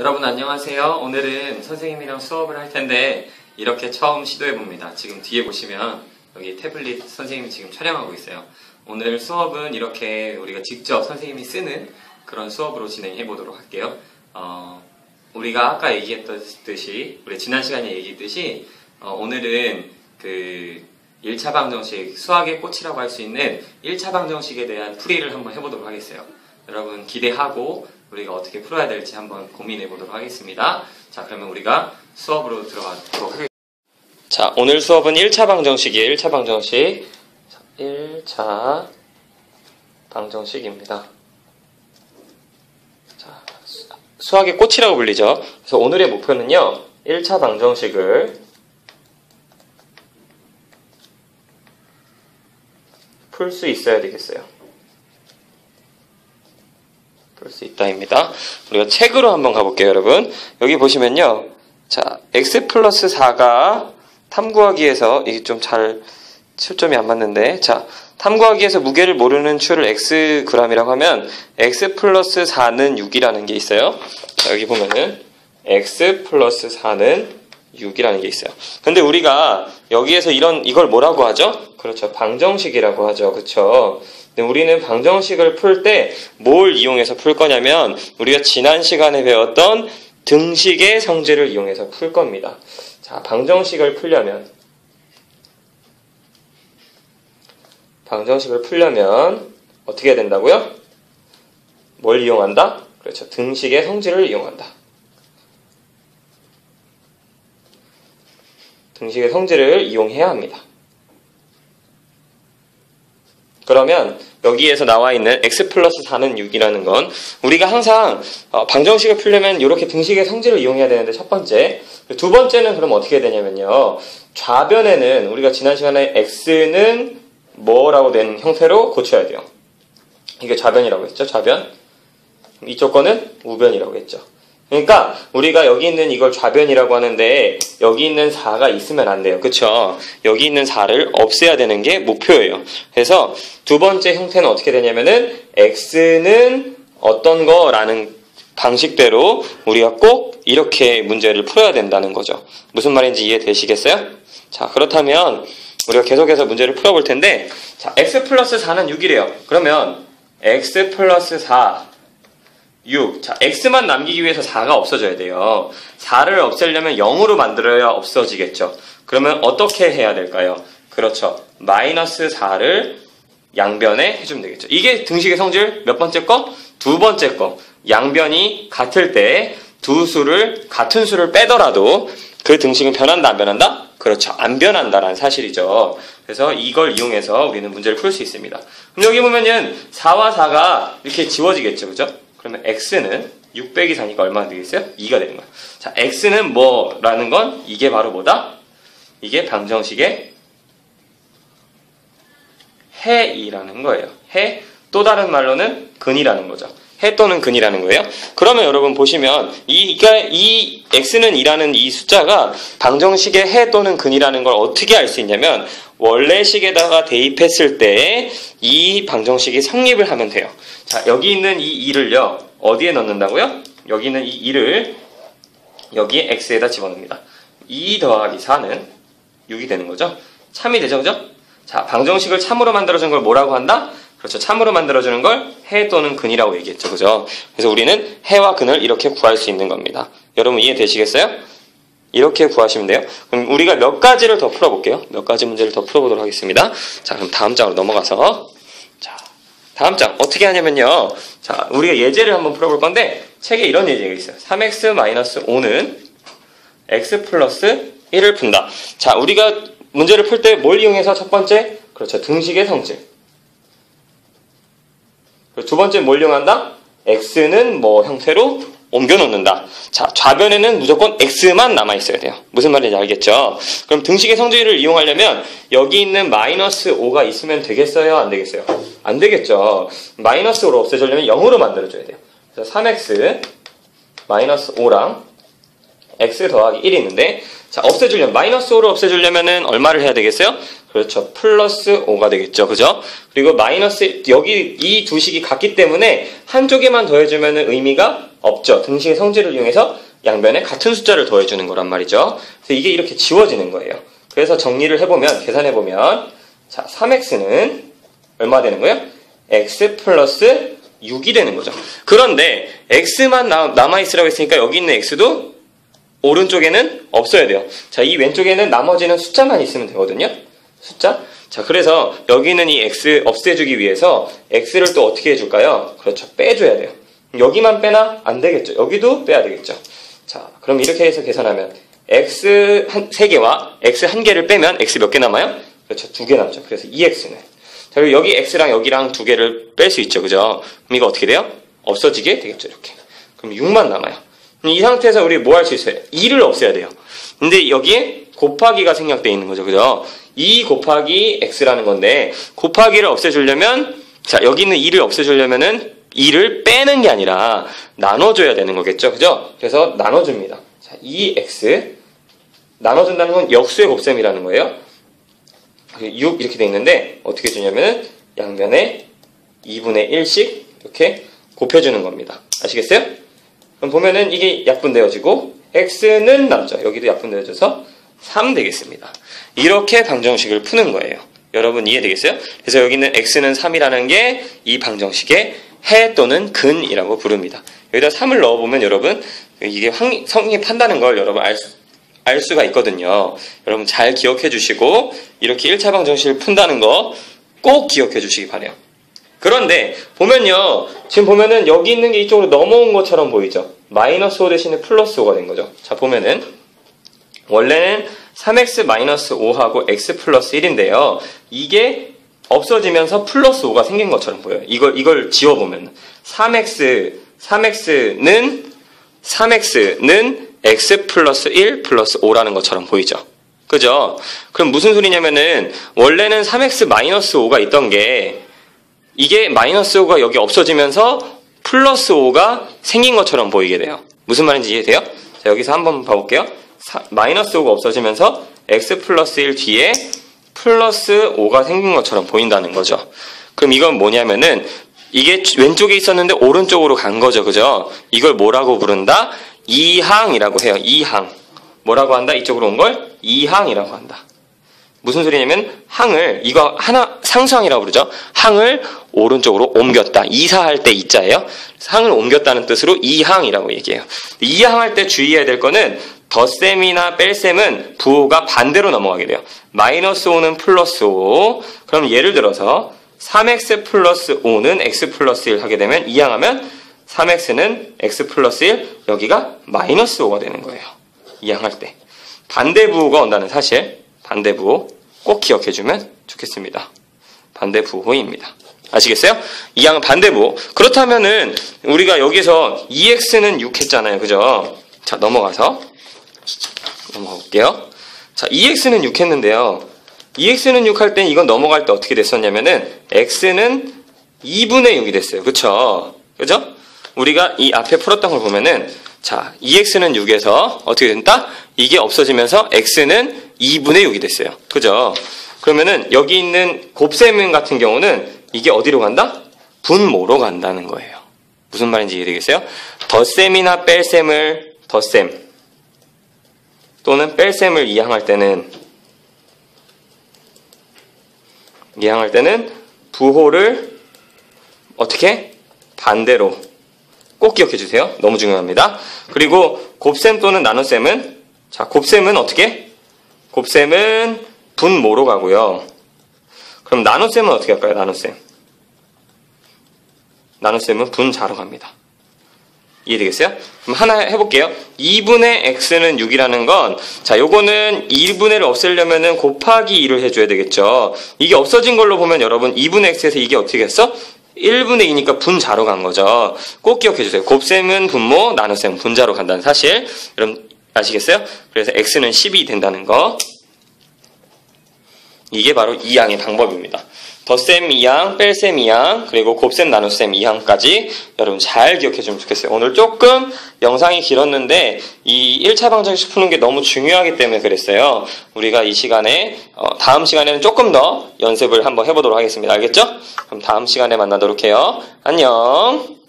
여러분 안녕하세요. 오늘은 선생님이랑 수업을 할 텐데 이렇게 처음 시도해봅니다. 지금 뒤에 보시면 여기 태블릿 선생님이 지금 촬영하고 있어요. 오늘 수업은 이렇게 우리가 직접 선생님이 쓰는 그런 수업으로 진행해 보도록 할게요. 우리가 아까 얘기했듯이 우리 지난 시간에 얘기했듯이 오늘은 그 1차 방정식, 수학의 꽃이라고 할 수 있는 1차 방정식에 대한 풀이를 한번 해보도록 하겠어요. 여러분 기대하고 우리가 어떻게 풀어야 될지 한번 고민해 보도록 하겠습니다. 자, 그러면 우리가 수업으로 들어가도록 하겠습니다. 자, 오늘 수업은 1차 방정식이에요. 1차 방정식. 1차 방정식입니다. 자, 수학의 꽃이라고 불리죠. 그래서 오늘의 목표는요, 1차 방정식을 풀 수 있어야 되겠어요. 풀 수 있다입니다. 우리가 책으로 한번 가볼게요, 여러분. 여기 보시면요. 자, x 플러스 4가 탐구하기에서, 이게 좀 잘, 초점이 안 맞는데. 자, 탐구하기에서 무게를 모르는 추를 x g이라고 하면, x 플러스 4는 6이라는 게 있어요. 자, 여기 보면은, x 플러스 4는 6이라는 게 있어요. 근데 우리가 여기에서 이걸 뭐라고 하죠? 그렇죠. 방정식이라고 하죠. 그렇죠. 근데 우리는 방정식을 풀 때 뭘 이용해서 풀 거냐면 우리가 지난 시간에 배웠던 등식의 성질을 이용해서 풀 겁니다. 자, 방정식을 풀려면 어떻게 해야 된다고요? 뭘 이용한다? 그렇죠. 등식의 성질을 이용한다. 등식의 성질을 이용해야 합니다. 그러면 여기에서 나와 있는 x 플러스 4는 6이라는 건 우리가 항상 방정식을 풀려면 이렇게 등식의 성질을 이용해야 되는데 첫 번째. 두 번째는 그럼 어떻게 해야 되냐면요. 좌변에는 우리가 지난 시간에 x는 뭐라고 된 형태로 고쳐야 돼요. 이게 좌변이라고 했죠. 좌변. 이쪽 거는 우변이라고 했죠. 그러니까 우리가 여기 있는 이걸 좌변이라고 하는데 여기 있는 4가 있으면 안 돼요. 그쵸? 여기 있는 4를 없애야 되는 게 목표예요. 그래서 두 번째 형태는 어떻게 되냐면은 x는 어떤 거라는 방식대로 우리가 꼭 이렇게 문제를 풀어야 된다는 거죠. 무슨 말인지 이해되시겠어요? 자, 그렇다면 우리가 계속해서 문제를 풀어볼 텐데 자, x 플러스 4는 6이래요. 그러면 x 플러스 4 6. 자, x만 남기기 위해서 4가 없어져야 돼요. 4를 없애려면 0으로 만들어야 없어지겠죠. 그러면 어떻게 해야 될까요? 그렇죠. 마이너스 4를 양변에 해주면 되겠죠. 이게 등식의 성질 몇 번째 거? 두 번째 거. 양변이 같을 때 두 수를 같은 수를 빼더라도 그 등식은 변한다, 안 변한다? 그렇죠. 안 변한다라는 사실이죠. 그래서 이걸 이용해서 우리는 문제를 풀 수 있습니다. 그럼 여기 보면은 4와 4가 이렇게 지워지겠죠. 그죠? 그러면 x는 6 빼기 4니까 얼마나 되겠어요? 2가 되는 거예요. 자, x는 뭐라는 건 이게 바로 뭐다? 이게 방정식의 해이라는 거예요. 해, 또 다른 말로는 근이라는 거죠. 해 또는 근이라는 거예요. 그러면 여러분 보시면 이 x는 2라는 이 숫자가 방정식의 해 또는 근이라는 걸 어떻게 알 수 있냐면 원래식에다가 대입했을 때 이 방정식이 성립을 하면 돼요. 자, 여기 있는 이 2를요. 어디에 넣는다고요? 여기 있는 이 2를 여기에 x에다 집어넣습니다. 2 더하기 4는 6이 되는 거죠. 참이 되죠, 그죠? 자, 방정식을 참으로 만들어주는 걸 뭐라고 한다? 그렇죠. 참으로 만들어주는 걸 해 또는 근이라고 얘기했죠, 그죠? 그래서 우리는 해와 근을 이렇게 구할 수 있는 겁니다. 여러분 이해되시겠어요? 이렇게 구하시면 돼요. 그럼 우리가 몇 가지를 더 풀어볼게요. 몇 가지 문제를 더 풀어보도록 하겠습니다. 자, 그럼 다음 장으로 넘어가서 자, 다음 장 어떻게 하냐면요. 자, 우리가 예제를 한번 풀어볼 건데 책에 이런 예제가 있어요. 3x-5는 x 플러스 1을 푼다. 자, 우리가 문제를 풀 때 뭘 이용해서 첫 번째? 그렇죠. 등식의 성질. 그리고 두 번째 뭘 이용한다? x는 뭐 형태로 옮겨 놓는다. 자, 좌변에는 무조건 x만 남아있어야 돼요. 무슨 말인지 알겠죠? 그럼 등식의 성질을 이용하려면 여기 있는 마이너스 5가 있으면 되겠어요? 안 되겠어요? 안 되겠죠. 마이너스 5를 없애주려면 0으로 만들어줘야 돼요. 그래서 3x 마이너스 5랑 x 더하기 1이 있는데, 자, 없애주려면, 마이너스 5를 없애주려면은 얼마를 해야 되겠어요? 그렇죠. 플러스 5가 되겠죠. 그죠? 그리고 마이너스, 여기 이 두 식이 같기 때문에 한쪽에만 더해주면은 의미가 없죠. 등식의 성질을 이용해서 양변에 같은 숫자를 더해주는 거란 말이죠. 그래서 이게 이렇게 지워지는 거예요. 그래서 정리를 해보면, 계산해보면, 자, 3x는 얼마 되는 거예요? x 플러스 6이 되는 거죠. 그런데 x만 남아있으라고 했으니까 여기 있는 x도 오른쪽에는 없어야 돼요. 자, 이 왼쪽에는 나머지는 숫자만 있으면 되거든요. 숫자. 자, 그래서 여기 있는 이 x 없애주기 위해서 x를 또 어떻게 해줄까요? 그렇죠. 빼줘야 돼요. 여기만 빼나? 안 되겠죠. 여기도 빼야 되겠죠. 자, 그럼 이렇게 해서 계산하면 x 3개와 x 1개를 빼면 x 몇 개 남아요? 그렇죠. 2개 남죠. 그래서 2x는. 자, 그리고 여기 x랑 여기랑 2개를 뺄 수 있죠. 그죠? 그럼 이거 어떻게 돼요? 없어지게 되겠죠. 이렇게. 그럼 6만 남아요. 이 상태에서 우리 뭐 할 수 있어요? 2를 없애야 돼요. 근데 여기에 곱하기가 생략되어 있는 거죠. 그죠? 2 곱하기 x라는 건데, 곱하기를 없애주려면, 자, 여기 있는 2를 없애주려면은 2를 빼는 게 아니라 나눠줘야 되는 거겠죠. 그죠? 그래서 나눠줍니다. 자, 2x. 나눠준다는 건 역수의 곱셈이라는 거예요. 6 이렇게 돼 있는데, 어떻게 주냐면은 양변에 2분의 1씩 이렇게 곱해주는 겁니다. 아시겠어요? 그럼 보면은 이게 약분되어지고, x는 남죠. 여기도 약분되어져서 3 되겠습니다. 이렇게 방정식을 푸는 거예요. 여러분 이해되겠어요? 그래서 여기 있는 x는 3이라는 게 이 방정식의 해 또는 근이라고 부릅니다. 여기다 3을 넣어보면 여러분 이게 성립한다는 걸 여러분 알 수가 있거든요. 여러분 잘 기억해 주시고 이렇게 1차 방정식을 푼다는 거 꼭 기억해 주시기 바래요. 그런데 보면요, 지금 보면은 여기 있는 게 이쪽으로 넘어온 것처럼 보이죠? 마이너스 5 대신에 플러스 5가 된 거죠. 자, 보면은 원래는 3x 마이너스 5하고 x 플러스 1인데요. 이게 없어지면서 플러스 5가 생긴 것처럼 보여요. 이걸 지워보면 3x는 x 플러스 1 플러스 5라는 것처럼 보이죠. 그죠? 그럼 무슨 소리냐면은 원래는 3x 마이너스 5가 있던 게 이게 마이너스 5가 여기 없어지면서 플러스 5가 생긴 것처럼 보이게 돼요. 무슨 말인지 이해돼요? 자, 여기서 한번 봐볼게요. 마이너스 5가 없어지면서 x 플러스 1 뒤에 플러스 5가 생긴 것처럼 보인다는 거죠. 그럼 이건 뭐냐면은 이게 왼쪽에 있었는데 오른쪽으로 간 거죠. 그죠? 이걸 뭐라고 부른다? 이항이라고 해요. 이항. 뭐라고 한다? 이쪽으로 온 걸 이항이라고 한다. 무슨 소리냐면 항을 이거 하나 상수항이라고 부르죠. 항을 오른쪽으로 옮겼다. 이사할 때 이자예요. 항을 옮겼다는 뜻으로 이항이라고 얘기해요. 이항할 때 주의해야 될 거는 덧셈이나 뺄셈은 부호가 반대로 넘어가게 돼요. 마이너스 5는 플러스 5. 그럼 예를 들어서 3x 플러스 5는 x 플러스 1 하게 되면 이항하면 3x는 x 플러스 1, 여기가 마이너스 5가 되는 거예요. 이항할 때. 반대 부호가 온다는 사실, 반대 부호 꼭 기억해주면 좋겠습니다. 반대 부호입니다. 아시겠어요? 이항은 반대 부호. 그렇다면은 우리가 여기서 2x는 6 했잖아요. 그죠? 자, 넘어가 볼게요. 자, 2x는 6 했는데요. 2x는 6 할 땐 이건 넘어갈 때 어떻게 됐었냐면은 x는 2분의 6이 됐어요. 그쵸? 그죠? 우리가 이 앞에 풀었던 걸 보면은 자, 2x는 6에서 어떻게 된다? 이게 없어지면서 x는 2분의 6이 됐어요. 그죠? 그러면은 여기 있는 곱셈 같은 경우는 이게 어디로 간다? 분모로 간다는 거예요. 무슨 말인지 이해되겠어요? 덧셈이나 뺄셈을 덧셈 또는 뺄셈을 이항할 때는 부호를 어떻게? 반대로 꼭 기억해 주세요. 너무 중요합니다. 그리고 곱셈 또는 나눗셈은 자, 곱셈은 어떻게? 곱셈은 분모로 가고요. 그럼 나눗셈은 어떻게 할까요? 나눗셈은 분자로 갑니다. 이해되겠어요? 그럼 하나 해볼게요. 2분의 x는 6이라는 건, 자, 요거는 1분의를 없애려면은 곱하기 2를 해줘야 되겠죠. 이게 없어진 걸로 보면 여러분 2분의 x에서 이게 어떻게 했어? 1분의 2니까 분자로 간 거죠. 꼭 기억해주세요. 곱셈은 분모, 나눗셈은 분자로 간다는 사실. 여러분 아시겠어요? 그래서 x는 10이 된다는 거. 이게 바로 이항의 방법입니다. 덧셈 2항, 뺄셈 2항, 그리고 곱셈 나눗셈 2항까지 여러분 잘 기억해주면 좋겠어요. 오늘 조금 영상이 길었는데 이 1차 방정식 푸는 게 너무 중요하기 때문에 그랬어요. 우리가 이 시간에 다음 시간에는 조금 더 연습을 한번 해보도록 하겠습니다. 알겠죠? 그럼 다음 시간에 만나도록 해요. 안녕.